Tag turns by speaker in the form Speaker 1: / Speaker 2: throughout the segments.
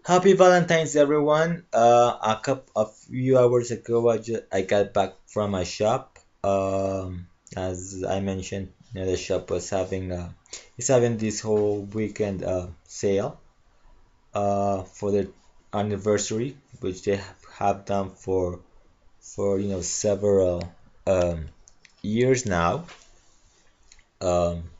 Speaker 1: Happy Valentine's, everyone. A few hours ago, I got back from my shop. As I mentioned, the shop was having it's having this whole weekend sale for the anniversary, which they have done for several um, years now. Um,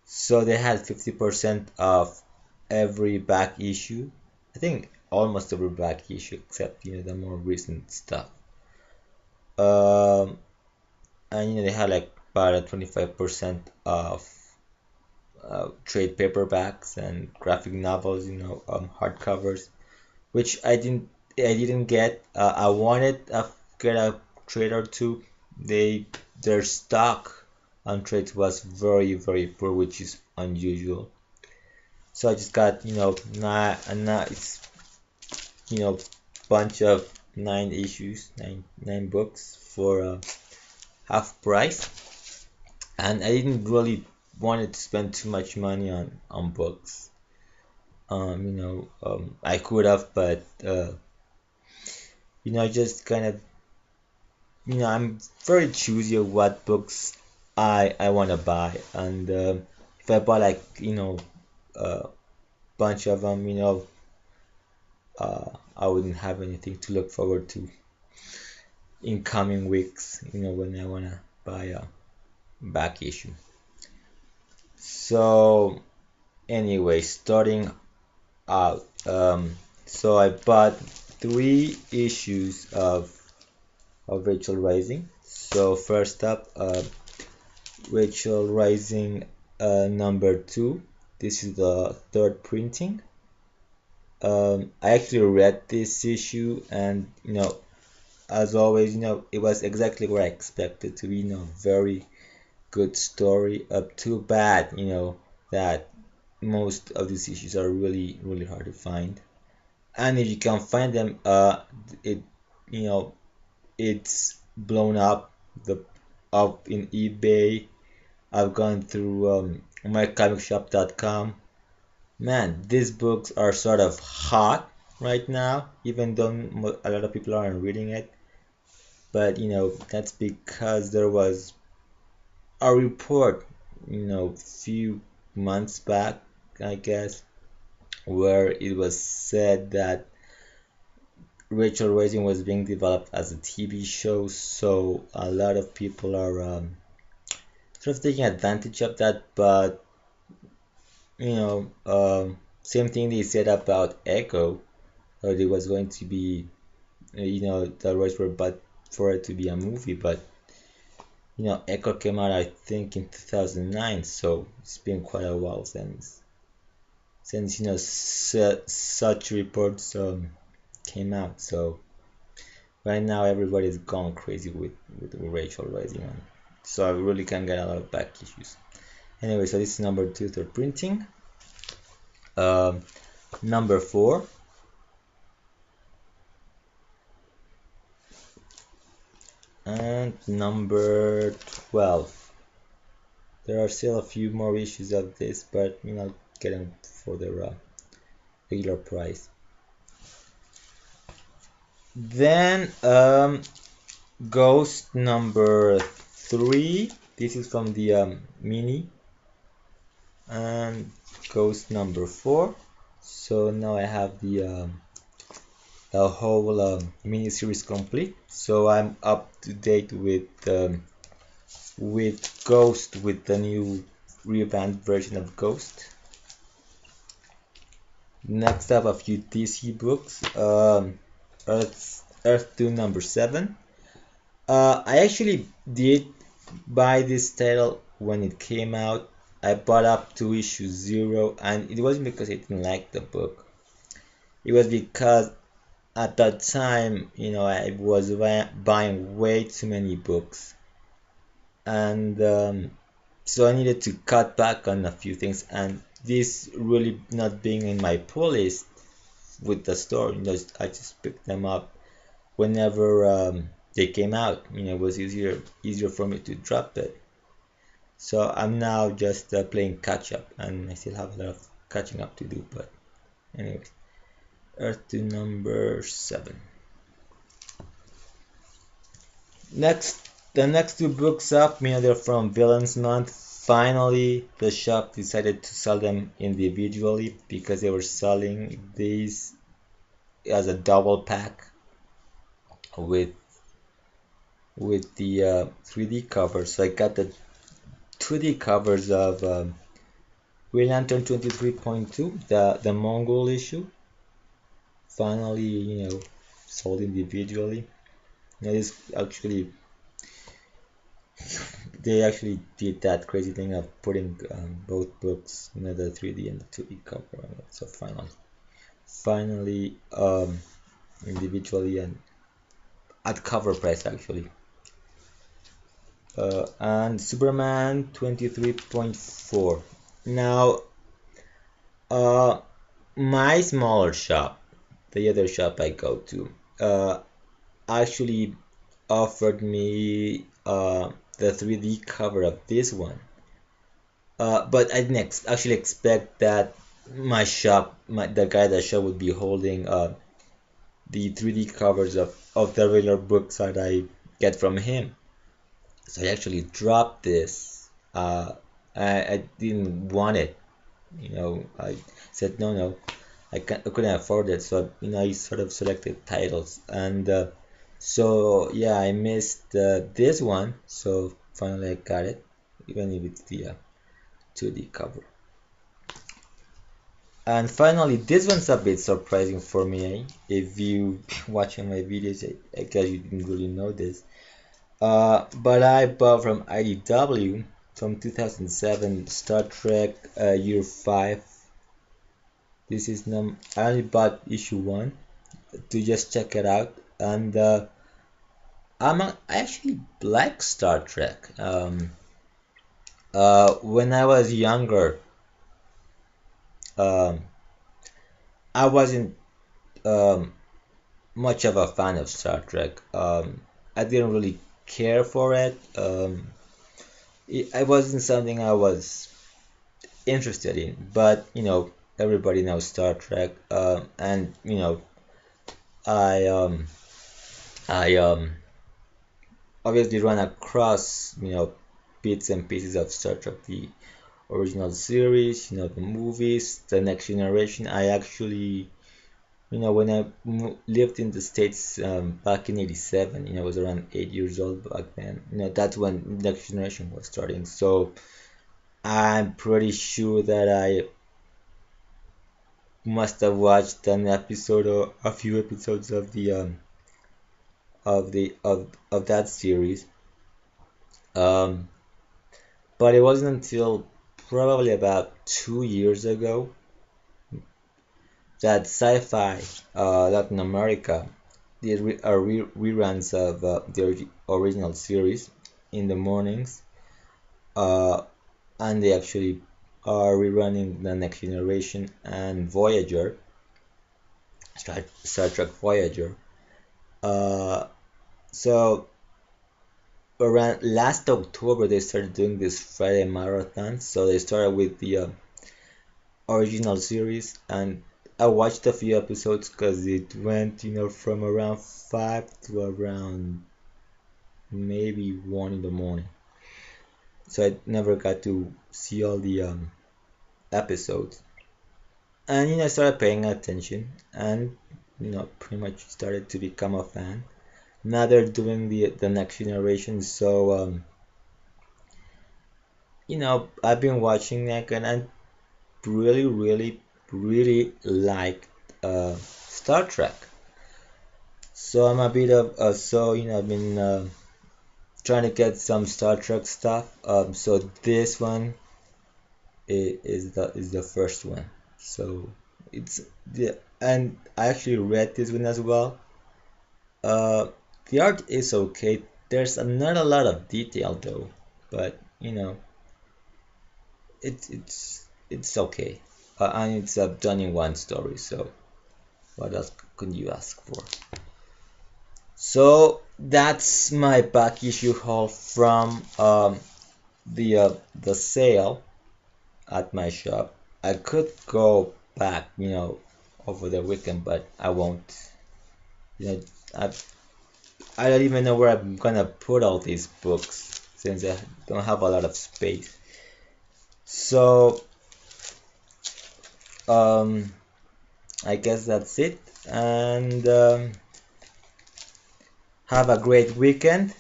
Speaker 1: so they had 50% of every back issue. I think almost every back issue except the more recent stuff. Um, and they had like about a 25% of trade paperbacks and graphic novels, hardcovers, which I didn't get. I wanted to get a trade or two. Their stock on trades was very very poor, which is unusual. So I just got a nice bunch of nine books for half price, and I didn't really wanted to spend too much money on books. I could have, but I just kind of I'm very choosy of what books I want to buy, and if I buy like a bunch of them, I wouldn't have anything to look forward to in coming weeks, when I want to buy a back issue. So, anyway, starting out, so I bought three issues of Rachel Rising. So, first up, Rachel Rising number two. This is the third printing. I actually read this issue, and as always, it was exactly what I expected to be, very good story. Too bad, that most of these issues are really, really hard to find. And if you can find them, it, you know, it's blown the up in eBay. I've gone through mycomicshop.com. Man, these books are sort of hot right now, even though a lot of people aren't reading it. But that's because there was a report, few months back, I guess, where it was said that Rachel Rising was being developed as a TV show, so a lot of people are sort of taking advantage of that. But same thing they said about Echo, or it was going to be, the rights were but for it to be a movie, but Echo came out I think in 2009, so it's been quite a while since such reports came out. So right now everybody's gone crazy with Rachel Rising on. So I really can get a lot of back issues. Anyway, so this is number two, third printing. Um, Number four. And number 12. There are still a few more issues of this, but get them for the regular price. Then Ghost number 3. This is from the mini. And Ghost number 4. So now I have the whole mini series complete. So I'm up to date with Ghost, with the new revamped version of Ghost. Next up, a few DC books. Earth 2 number 7. I actually did buy this title when it came out. I bought up to issue 0, and it wasn't because I didn't like the book. It was because at that time, I was buying way too many books, and so I needed to cut back on a few things, and this really not being in my pull list with the store, I just picked them up whenever they came out. It was easier for me to drop it. So I'm now just playing catch up, and I still have a lot of catching up to do. But anyways, Earth to number 7. The next two books up, they're from Villains Month. Finally, the shop decided to sell them individually because they were selling these as a double pack with the 3D covers. So I got the 2D covers of Green Lantern 23.2, the Mongol issue. Finally, sold individually. This actually, they actually did that crazy thing of putting both books, the 3D and the 2D cover on it. So finally, individually and at cover price actually. And Superman 23.4. Now, my smaller shop, the other shop I go to, actually offered me the 3D cover of this one. But I didn't actually expect that my shop, the guy at the shop would be holding the 3D covers of the regular books that I get from him. So I actually dropped this. I didn't want it. I said no, I couldn't afford it. So I sort of selected titles, and so yeah, I missed this one. So finally I got it, even if it's the 2D cover. And finally, this one's a bit surprising for me. If you watching my videos, I guess you didn't really know this. But I bought from IDW from 2007 Star Trek Year 5. This is I only bought issue 1 to just check it out, and I actually like Star Trek. When I was younger, um, I wasn't much of a fan of Star Trek. I didn't really care for it. It wasn't something I was interested in, but everybody knows Star Trek, and I I obviously run across bits and pieces of Star Trek, the original series, the movies, the Next Generation. I actually, when I lived in the States back in '87, I was around 8 years old back then. That's when Next Generation was starting. So I'm pretty sure that I must have watched an episode or a few episodes of of that series. Um, but it wasn't until probably about 2 years ago that Sci-Fi Latin America did reruns of the original series in the mornings, uh, and they actually are rerunning the Next Generation and Voyager, Star Trek Voyager. So around last October they started doing this Friday marathon. So they started with the original series, and I watched a few episodes because it went from around 5 to around maybe 1 in the morning. So I never got to see all the episodes, and I started paying attention, and pretty much started to become a fan. Now they're doing the Next Generation, so I've been watching that, and I really, really, really like Star Trek. So I'm a bit of so I've been trying to get some Star Trek stuff. So this one is the first one. So it's and I actually read this one as well. Uh, the art is okay. There's not a lot of detail though, but it's okay. And it's done in one story. So what else could you ask for? So that's my back issue haul from the sale at my shop. I could go back, over the weekend, but I won't. You know, I don't even know where I'm gonna put all these books since I don't have a lot of space. So I guess that's it, and have a great weekend.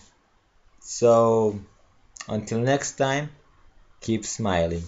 Speaker 1: So until next time, keep smiling.